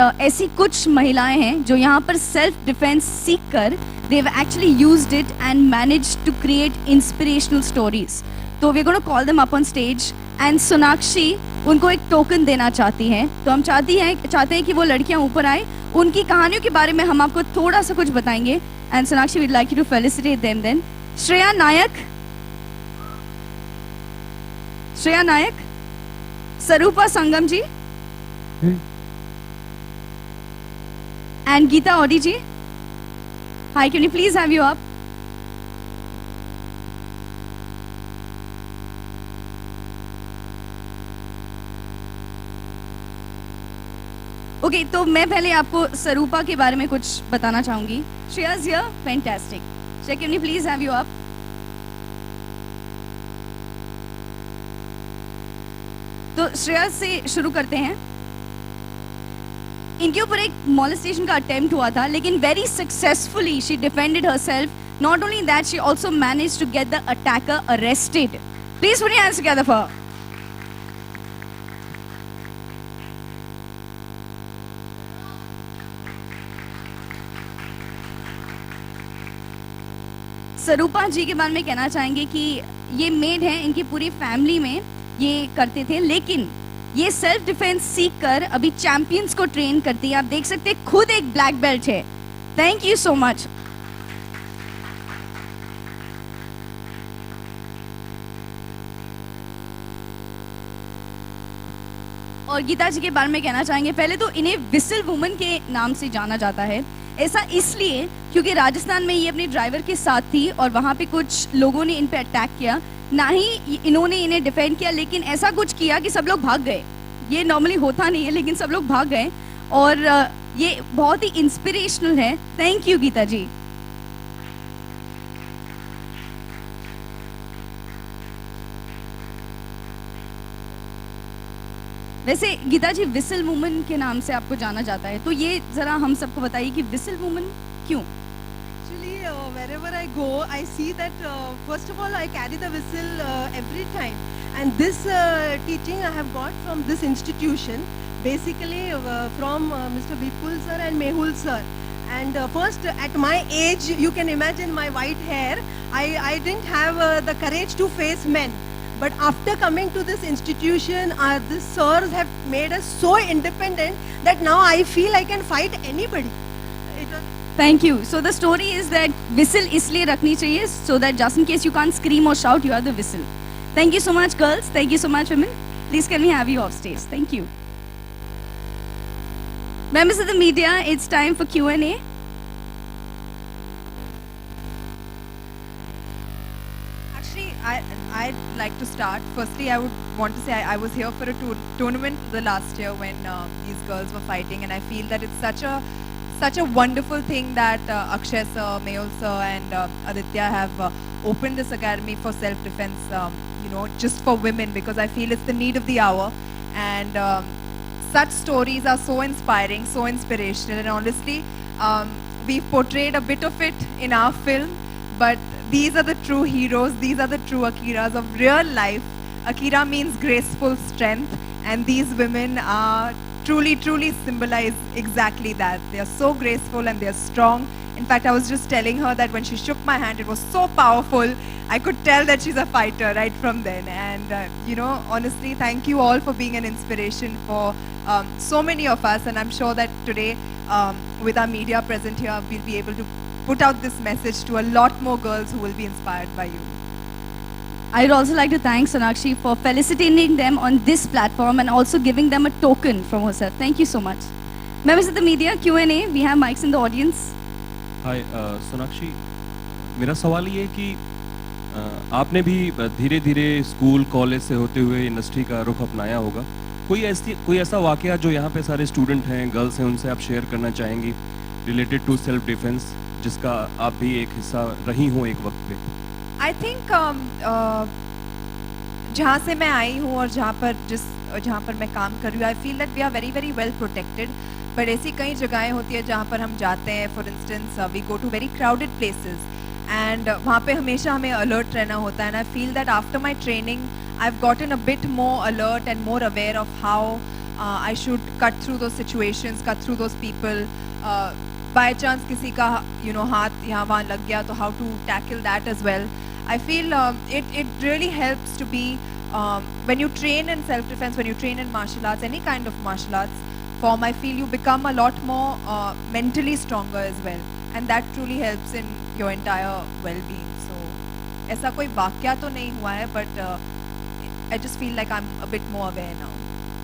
ऐसी कुछ महिलाएं हैं जो यहाँ पर सेल्फ डिफेंस सीख कर they have actually used it and managed to create inspirational stories. तो we're going to call them up on stage and Sonakshi उनको एक टोकन देना चाहती हैं. तो हम चाहते हैं कि वो लड़कियां ऊपर आए, उनकी कहानियों के बारे में हम आपको थोड़ा सा कुछ बताएंगे. And Sonakshi, we'd like you to felicitate them then. Shreya Nayak, Sarupa Sangam ji, and Geeta Audi ji. Hi, can we please have you up? Okay, तो मैं पहले आपको सरूपा के बारे में कुछ बताना चाहूंगी. Shreya's here, fantastic. Shreya, can we please have you up? तो श्रेया से शुरू करते हैं. इनके ऊपर एक मॉलेस्टेशन का अटेम्प्ट हुआ था, लेकिन very successfully she defended herself. Not only that, she also managed to get the attacker arrested. Please put your hands together for her. Sarupa ji के बारे में कहना चाहेंगे कि ये मेड है, इनकी पूरी फैमिली में ये करते थे, लेकिन ये सेल्फ डिफेंस सीख कर अभी चैंपियंस को ट्रेन करती है. आप देख सकते हैं खुद एक ब्लैक बेल्ट है. Thank you so much. और गीता जी के बारे में कहना चाहेंगे, पहले तो इन्हें विसल वुमन के नाम से जाना जाता है. ऐसा इसलिए क्योंकि राजस्थान में ये अपने ड्राइवर के साथ थी और वहां पे कुछ लोगों ने इन पे अटैक किया. ना ही इन्होंने इन्हें डिफेंड किया, लेकिन ऐसा कुछ किया कि सब लोग भाग गए. ये नॉर्मली होता नहीं है, लेकिन सब लोग भाग गए और ये बहुत ही इंस्पिरेशनल है. थैंक यू गीता जी. वैसे गीता जी, विसल वुमन के नाम से आपको जाना जाता है, तो ये जरा हम सबको बताइए कि विसल वुमन क्यों? Wherever I go, I see that first of all I carry the whistle every time, and this teaching I have got from this institution, basically from Mr. Vipul sir and Mehul sir. And first, at my age, you can imagine my white hair, I didn't have the courage to face men. But after coming to this institution, the sirs have made us so independent that now I feel I can fight anybody. Thank you. So the story is that whistle इसलिए रखनी चाहिए so that just in case you can't scream or shout, you are the whistle. Thank you so much, girls. Thank you so much, women. Please can we have you off stage? Thank you. Members of the media, it's time for Q&A. Actually, I'd like to start. Firstly, I would want to say I was here for a tournament the last year when these girls were fighting, and I feel that it's such a wonderful thing that Akshay sir, Mehul sir and Aditya have opened this academy for self-defense, just for women, because I feel it's the need of the hour. And such stories are so inspiring, so inspirational, and honestly, we've portrayed a bit of it in our film, but these are the true heroes, these are the true Akiras of real life. Akira means graceful strength, and these women are truly symbolize exactly that. They are so graceful and they are strong. In fact, I was just telling her that when she shook my hand, it was so powerful. I could tell that she's a fighter right from then. And honestly, thank you all for being an inspiration for so many of us. And I'm sure that today, with our media present here, we'll be able to put out this message to a lot more girls who will be inspired by you. I'd also like to thank Sonakshi for felicitating them on this platform and also giving them a token from herself. Thank you so much. Members of the media, Q&A. We have mics in the audience. Hi, Sonakshi. मेरा सवाल ये है कि आपने भी धीरे धीरे school college से होते हुए इंडस्ट्री का रुख अपनाया होगा. कोई ऐसा वाकया जो यहाँ पे सारे स्टूडेंट हैं, गर्ल्स हैं, उनसे आप शेयर करना चाहेंगी रिलेटेड टू सेल्फ डिफेंस, जिसका आप भी एक हिस्सा रही हो एक वक्त पे? I think जहाँ से मैं आई हूँ और जहाँ पर मैं काम कर रही हूँ, I feel that we are very well protected. But ऐसी कई जगहें होती है जहाँ पर हम जाते हैं, for instance we go to very crowded places, and वहाँ पे हमेशा हमें अलर्ट रहना होता है. And I feel that after my training I have gotten a bit more alert and more aware of how I should cut through those situations, cut through those people. By chance किसी का हाथ यहाँ वहाँ लग गया तो how to tackle that as well. I feel it really helps to be when you train in self-defense, when you train in martial arts, any kind of martial arts form, I feel you become a lot more mentally stronger as well, and that truly helps in your entire well-being. So ऐसा कोई वाक्या तो नहीं हुआ है, but I just feel like I'm a bit more aware now.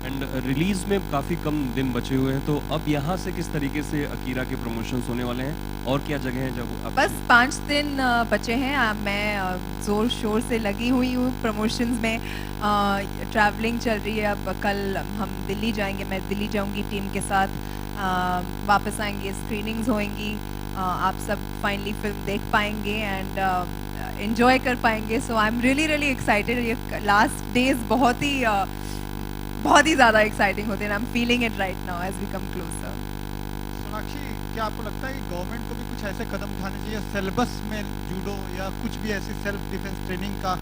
And release में काफी कम दिन बचे हुए हैं, तो अब यहाँ से किस तरीके से अकीरा के प्रमोशंस होने वाले हैं और क्या जगह है जब आप बस 5 दिन बचे हैं. मैं जोर शोर से लगी हुई हूँ प्रमोशंस में. ट्रैवलिंग चल रही है. अब कल हम दिल्ली जाएंगे, मैं दिल्ली जाऊंगी टीम के साथ. वापस आएंगे, स्क्रीनिंग्स होंगी, आप सब फाइनली फिल्म देख पाएंगे एंड एंजॉय कर पाएंगे. So I am really excited. ये लास्ट डेज बहुत ही ज़्यादा एक्साइटिंग होते हैं. I am feeling it right now as we come closer. Sonakshi, क्या आपको लगता है कि गवर्नमेंट को भी कुछ ऐसे कदम उठाने चाहिए सिलेबस में जूडो या कुछ भी ऐसी सेल्फ डिफेंस ट्रेनिंग का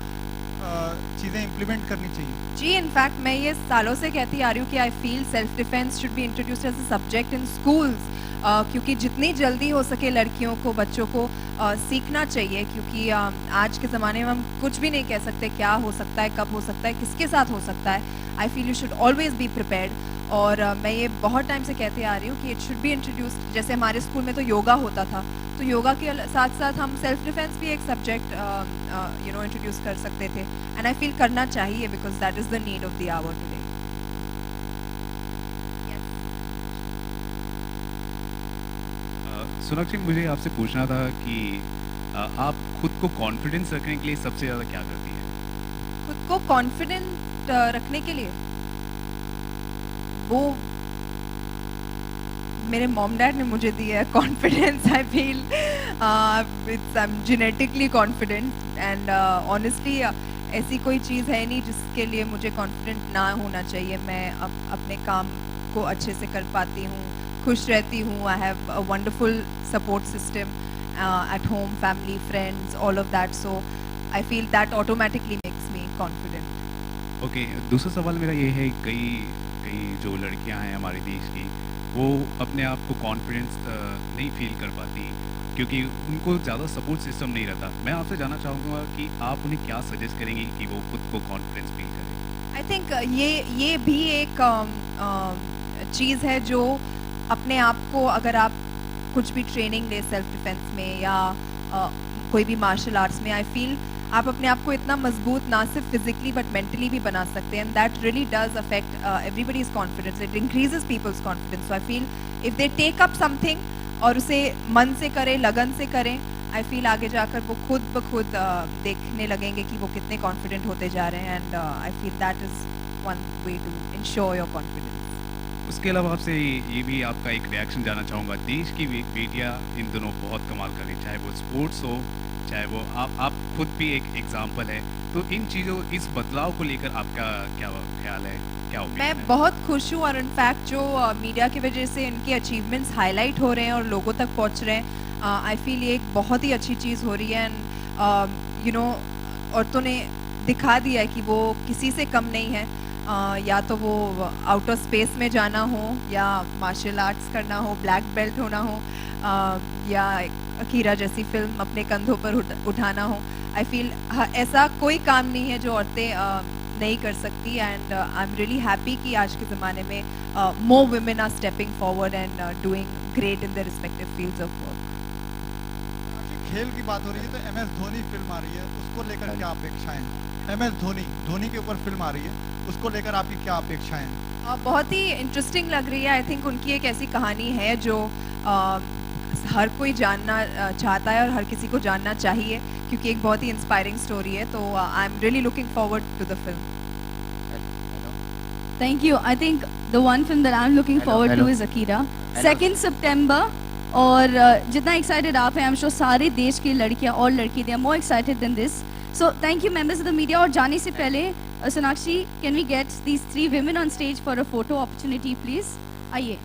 चीज़ें इम्प्लीमेंट करनी चाहिए? जी, इनफैक्ट मैं ये सालों से कहती आ रही हूँ कि I feel self defence should be introduced as a subject in schools. क्योंकि जितनी जल्दी हो सके लड़कियों को, बच्चों को सीखना चाहिए. क्योंकि आज के ज़माने में हम कुछ भी नहीं कह सकते क्या हो सकता है, कब हो सकता है, किसके साथ हो सकता है. I feel you should always be prepared. और मैं ये बहुत टाइम से कहते आ रही हूँ कि इट शुड बी इंट्रोड्यूस्ड. जैसे हमारे स्कूल में तो योगा होता था, तो योगा के साथ साथ हम सेल्फ डिफेंस भी एक सब्जेक्ट इंट्रोड्यूस कर सकते थे. एंड आई फील करना चाहिए because that is the need of the hour today. Sonakshi, मुझे आपसे पूछना था कि आप खुद को कॉन्फिडेंस रखने के लिए सबसे ज़्यादा क्या करती हैं? खुद को कॉन्फिडेंट रखने के लिए वो मेरे मॉम डैड ने मुझे दिया है confidence. I feel it's I am genetically confident and honestly ऐसी कोई चीज़ है नहीं जिसके लिए मुझे कॉन्फिडेंट ना होना चाहिए. मैं अपने काम को अच्छे से कर पाती हूँ, खुश रहती हूँ. I have a wonderful support system at home, family, friends, all of that. So I feel that automatically makes me confident. Okay, दूसरा सवाल मेरा ये है, कई जो लड़कियां हैं हमारे देश की, वो अपने आप को कॉन्फिडेंस नहीं फील कर पाती क्योंकि उनको ज़्यादा सपोर्ट सिस्टम नहीं रहता. मैं आपसे जानना चाहूँगा कि आप उन्हें क्या सजेस्ट करेंगी कि वो खुद को कॉन्फिडेंस फील करें? आई थिंक ये भी एक चीज़ है जो अपने आप को, अगर आप कुछ भी ट्रेनिंग ले सेल्फ डिफेंस में या कोई भी मार्शल आर्ट्स में, आई फील आप अपने आप को इतना मजबूत ना सिर्फ फिजिकली बट मेंटली भी बना सकते हैं. And that really does affect everybody's confidence. It increases people's confidence. So I feel if they take up something और उसे मन से करें, लगन से करें, आई फील आगे जाकर वो खुद ब खुद देखने लगेंगे कि वो कितने कॉन्फिडेंट होते जा रहे हैं. And I feel that is one way to ensure your confidence. उसके अलावा आपसे ये भी आपका एक रिएक्शन जानना चाहूँगा. देश की मीडिया इन दिनों बहुत कमाल कर रही है, चाहे वो स्पोर्ट्स हो, चाहे वो आप खुद भी एक एग्जाम्पल है. तो इन चीज़ों, इस बदलाव को लेकर आपका क्या ख्याल है, क्या ओपिनियन है? मैं बहुत खुश हूँ और इनफैक्ट जो मीडिया की वजह से इनके अचीवमेंट्स हाईलाइट हो रहे हैं और लोगों तक पहुँच रहे हैं, आई फील ये एक बहुत ही अच्छी चीज़ हो रही है. एंड यू नो, औरतों ने दिखा दिया है कि वो किसी से कम नहीं है. या तो वो आउटर स्पेस में जाना हो, या मार्शल आर्ट्स करना हो, ब्लैक बेल्ट होना हो, या अकीरा जैसी फिल्म अपने कंधों पर उठाना हो. आई फील ऐसा कोई काम नहीं है जो औरतें नहीं कर सकती. And I am really happy कि आज के ज़माने में more women are stepping forward and doing great in the respective fields of work. खेल की बात हो रही है तो MS धोनी फिल्म आ रही है, उसको लेकर क्या अपेक्षाएं हैं? MS धोनी के ऊपर फिल्म आ रही है, उसको लेकर आपकी क्या अपेक्षाएं हैं? बहुत ही इंटरेस्टिंग लग रही है. आई थिंक उनकी एक ऐसी कहानी है जो हर कोई जानना चाहता है और हर किसी को जानना चाहिए, क्योंकि एक बहुत ही इंस्पायरिंग स्टोरी है. तो I am really looking forward to the film. Thank you. I think the one film that I'm looking forward to is Akira. 2nd September. और जितना excited आप हैं, I'm sure सारे देश की लड़कियां और लड़के they are more excited than this. So thank you members of the media. और जाने से पहले Sonakshi, can we get these 3 women on stage for a photo opportunity, please? आइए.